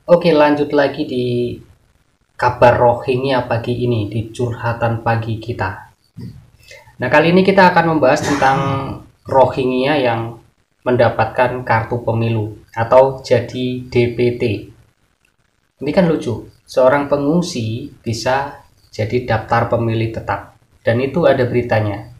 Oke, lanjut lagi di kabar Rohingya pagi ini, di curhatan pagi kita. Nah, kali ini kita akan membahas tentang Rohingya yang mendapatkan kartu pemilu atau jadi DPT. Ini kan lucu, seorang pengungsi bisa jadi daftar pemilih tetap, dan itu ada beritanya.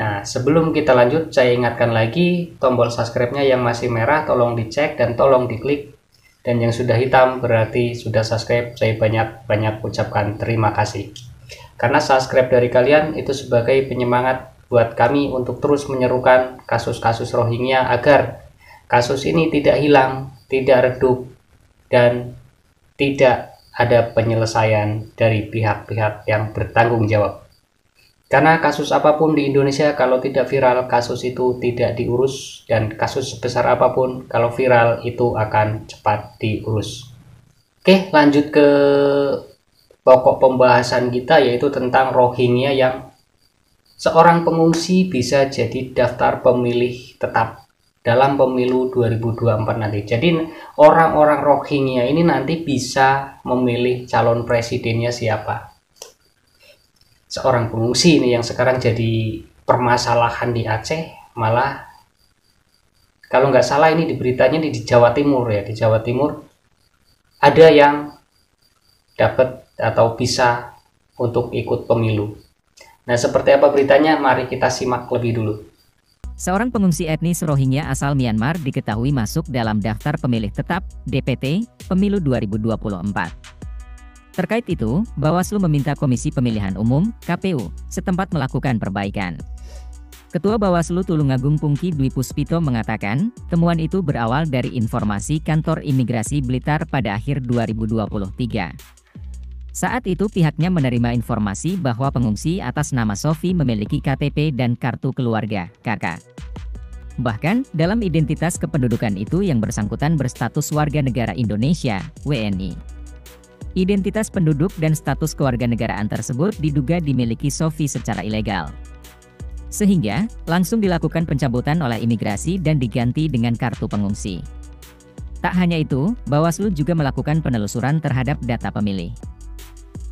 Nah, sebelum kita lanjut, saya ingatkan lagi tombol subscribe-nya yang masih merah tolong dicek dan tolong diklik, dan yang sudah hitam berarti sudah subscribe. Saya banyak-banyak ucapkan terima kasih. Karena subscribe dari kalian itu sebagai penyemangat buat kami untuk terus menyerukan kasus-kasus Rohingya agar kasus ini tidak hilang, tidak redup, dan tidak ada penyelesaian dari pihak-pihak yang bertanggung jawab. Karena kasus apapun di Indonesia kalau tidak viral, kasus itu tidak diurus, dan kasus sebesar apapun kalau viral itu akan cepat diurus. Oke, lanjut ke pokok pembahasan kita, yaitu tentang Rohingya yang seorang pengungsi bisa jadi daftar pemilih tetap dalam pemilu 2024 nanti. Jadi orang-orang Rohingya ini nanti bisa memilih calon presidennya siapa. Seorang pengungsi ini yang sekarang jadi permasalahan di Aceh, malah kalau nggak salah ini di beritanya di Jawa Timur ya, di Jawa Timur ada yang dapat atau bisa untuk ikut pemilu. Nah, seperti apa beritanya? Mari kita simak lebih dulu. Seorang pengungsi etnis Rohingya asal Myanmar diketahui masuk dalam daftar pemilih tetap (DPT) Pemilu 2024. Terkait itu, Bawaslu meminta Komisi Pemilihan Umum (KPU) setempat melakukan perbaikan. Ketua Bawaslu Tulungagung Pungki Dwi Puspito mengatakan, temuan itu berawal dari informasi Kantor Imigrasi Blitar pada akhir 2023. Saat itu pihaknya menerima informasi bahwa pengungsi atas nama Sofi memiliki KTP dan kartu keluarga (KK). Bahkan, dalam identitas kependudukan itu yang bersangkutan berstatus warga negara Indonesia (WNI). Identitas penduduk dan status kewarganegaraan tersebut diduga dimiliki Sofi secara ilegal. Sehingga, langsung dilakukan pencabutan oleh imigrasi dan diganti dengan kartu pengungsi. Tak hanya itu, Bawaslu juga melakukan penelusuran terhadap data pemilih.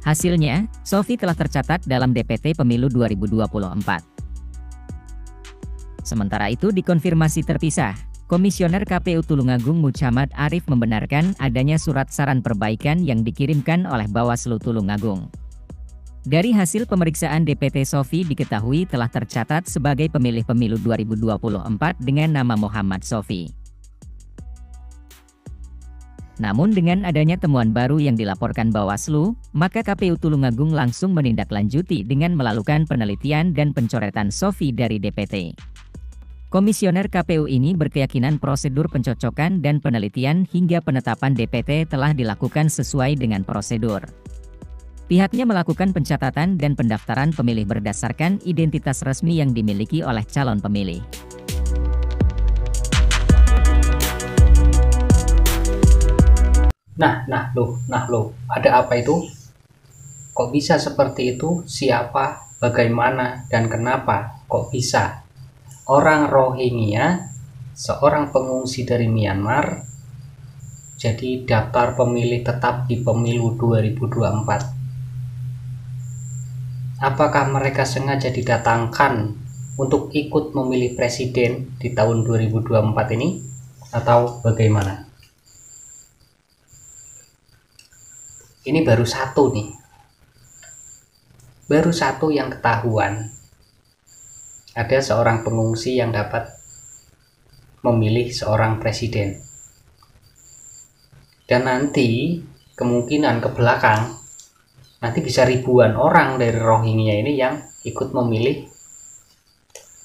Hasilnya, Sofi telah tercatat dalam DPT Pemilu 2024. Sementara itu dikonfirmasi terpisah, Komisioner KPU Tulungagung Muhammad Arif membenarkan adanya surat saran perbaikan yang dikirimkan oleh Bawaslu Tulungagung. Dari hasil pemeriksaan DPT Sofi diketahui telah tercatat sebagai pemilih pemilu 2024 dengan nama Muhammad Sofi. Namun dengan adanya temuan baru yang dilaporkan Bawaslu, maka KPU Tulungagung langsung menindaklanjuti dengan melakukan penelitian dan pencoretan Sofi dari DPT. Komisioner KPU ini berkeyakinan prosedur pencocokan dan penelitian hingga penetapan DPT telah dilakukan sesuai dengan prosedur. Pihaknya melakukan pencatatan dan pendaftaran pemilih berdasarkan identitas resmi yang dimiliki oleh calon pemilih. Nah, loh, ada apa itu? Kok bisa seperti itu? Siapa, bagaimana, dan kenapa? Kok bisa? Orang Rohingya, seorang pengungsi dari Myanmar, jadi daftar pemilih tetap di pemilu 2024. Apakah mereka sengaja didatangkan untuk ikut memilih presiden di tahun 2024 ini? Atau bagaimana? Ini baru satu nih. Baru satu yang ketahuan. Ada seorang pengungsi yang dapat memilih seorang presiden. Dan nanti kemungkinan ke belakang nanti bisa ribuan orang dari Rohingya ini yang ikut memilih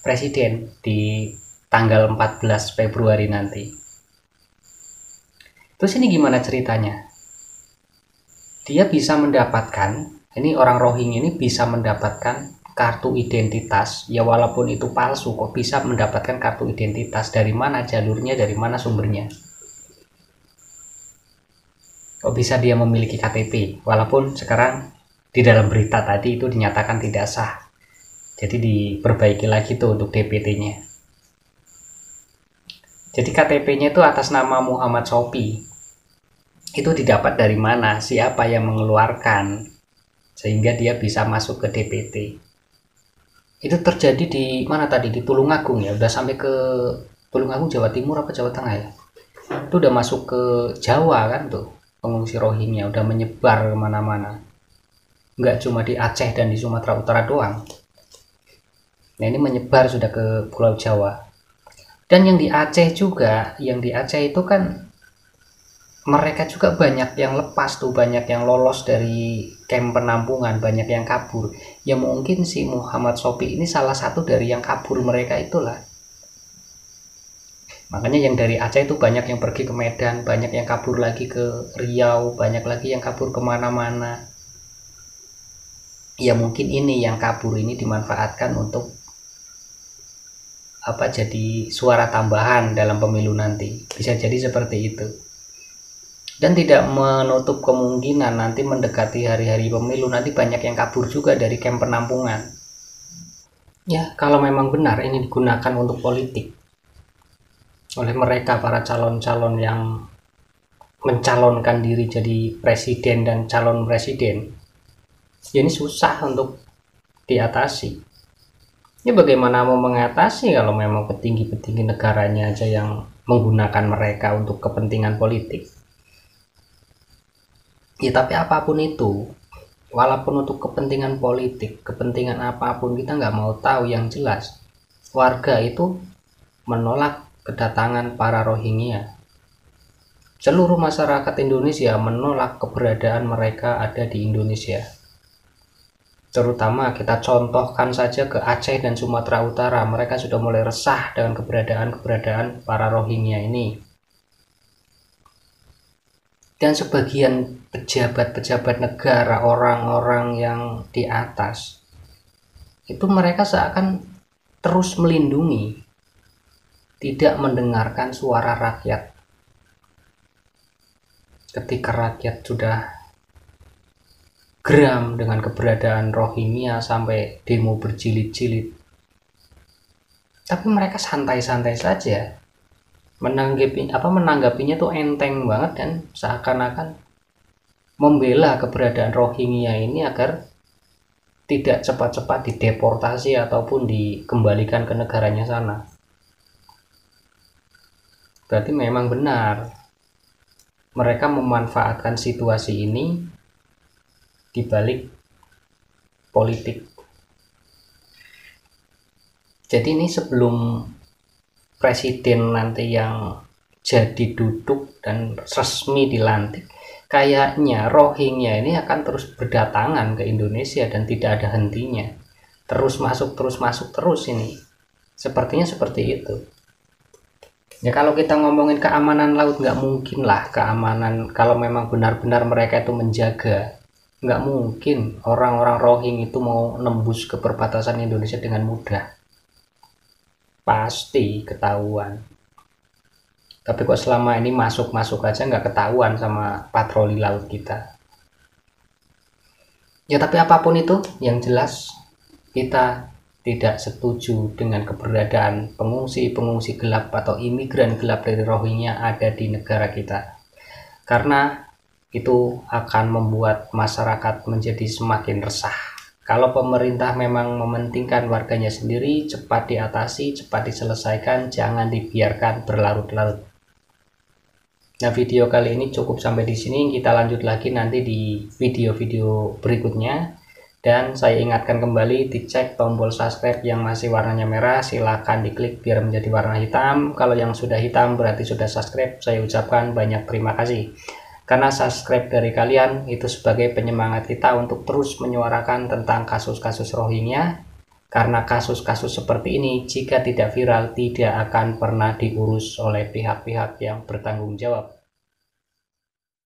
presiden di tanggal 14 Februari nanti. Terus ini gimana ceritanya? Dia bisa mendapatkan, ini orang Rohingya ini bisa mendapatkan kartu identitas, ya walaupun itu palsu, kok bisa mendapatkan kartu identitas? Dari mana jalurnya, dari mana sumbernya? Kok bisa dia memiliki KTP, walaupun sekarang di dalam berita tadi itu dinyatakan tidak sah. Jadi diperbaiki lagi tuh untuk DPT-nya. Jadi KTP-nya itu atas nama Muhammad Sofi. itu didapat dari mana, siapa yang mengeluarkan sehingga dia bisa masuk ke DPT. Itu terjadi di mana tadi, di Tulungagung ya, udah sampai ke Tulungagung, Jawa Timur apa Jawa Tengah ya, itu udah masuk ke Jawa kan tuh, pengungsi Rohingya udah menyebar kemana-mana, nggak cuma di Aceh dan di Sumatera Utara doang. Nah ini menyebar sudah ke Pulau Jawa. Dan yang di Aceh juga, yang di Aceh itu kan mereka juga banyak yang lepas tuh, banyak yang lolos dari kamp penampungan, banyak yang kabur. Ya mungkin si Muhammad Sopi ini salah satu dari yang kabur mereka itulah. Makanya yang dari Aceh itu banyak yang pergi ke Medan, banyak yang kabur lagi ke Riau, banyak lagi yang kabur kemana-mana. Ya mungkin ini yang kabur ini dimanfaatkan untuk jadi suara tambahan dalam pemilu nanti. Bisa jadi seperti itu. Dan tidak menutup kemungkinan nanti mendekati hari-hari pemilu nanti banyak yang kabur juga dari kamp penampungan. Ya, kalau memang benar ini digunakan untuk politik oleh mereka, para calon-calon yang mencalonkan diri jadi presiden dan calon presiden, ya ini susah untuk diatasi. Ya bagaimana mau mengatasi kalau memang petinggi-petinggi negaranya aja yang menggunakan mereka untuk kepentingan politik. Ya tapi apapun itu, walaupun untuk kepentingan politik, kepentingan apapun, kita nggak mau tahu. Yang jelas warga itu menolak kedatangan para Rohingya. Seluruh masyarakat Indonesia menolak keberadaan mereka ada di Indonesia. Terutama kita contohkan saja ke Aceh dan Sumatera Utara, mereka sudah mulai resah dengan keberadaan para Rohingya ini. Dan sebagian pejabat-pejabat negara, orang-orang yang di atas, itu mereka seakan terus melindungi, tidak mendengarkan suara rakyat. Ketika rakyat sudah geram dengan keberadaan Rohingya sampai demo berjilid-jilid, tapi mereka santai-santai saja. Menanggapinya tuh enteng banget dan seakan-akan membela keberadaan Rohingya ini agar tidak cepat-cepat dideportasi ataupun dikembalikan ke negaranya sana. Berarti memang benar mereka memanfaatkan situasi ini dibalik politik. Jadi ini sebelum presiden nanti yang jadi duduk dan resmi dilantik, kayaknya Rohingya ini akan terus berdatangan ke Indonesia dan tidak ada hentinya, terus masuk terus ini, sepertinya seperti itu. Ya kalau kita ngomongin keamanan laut, nggak mungkin lah keamanan, kalau memang benar-benar mereka itu menjaga, nggak mungkin orang-orang Rohingya itu mau nembus ke perbatasan Indonesia dengan mudah. Pasti ketahuan. Tapi kok selama ini masuk-masuk aja nggak ketahuan sama patroli laut kita. Ya tapi apapun itu, yang jelas kita tidak setuju dengan keberadaan pengungsi gelap atau imigran gelap dari Rohingya ada di negara kita. Karena itu akan membuat masyarakat menjadi semakin resah. Kalau pemerintah memang mementingkan warganya sendiri, cepat diatasi, cepat diselesaikan, jangan dibiarkan berlarut-larut. Nah, video kali ini cukup sampai di sini. Kita lanjut lagi nanti di video-video berikutnya. Dan saya ingatkan kembali, dicek tombol subscribe yang masih warnanya merah, silahkan diklik biar menjadi warna hitam. Kalau yang sudah hitam berarti sudah subscribe. Saya ucapkan banyak terima kasih. Karena subscribe dari kalian itu sebagai penyemangat kita untuk terus menyuarakan tentang kasus-kasus Rohingya. Karena kasus-kasus seperti ini jika tidak viral tidak akan pernah diurus oleh pihak-pihak yang bertanggung jawab.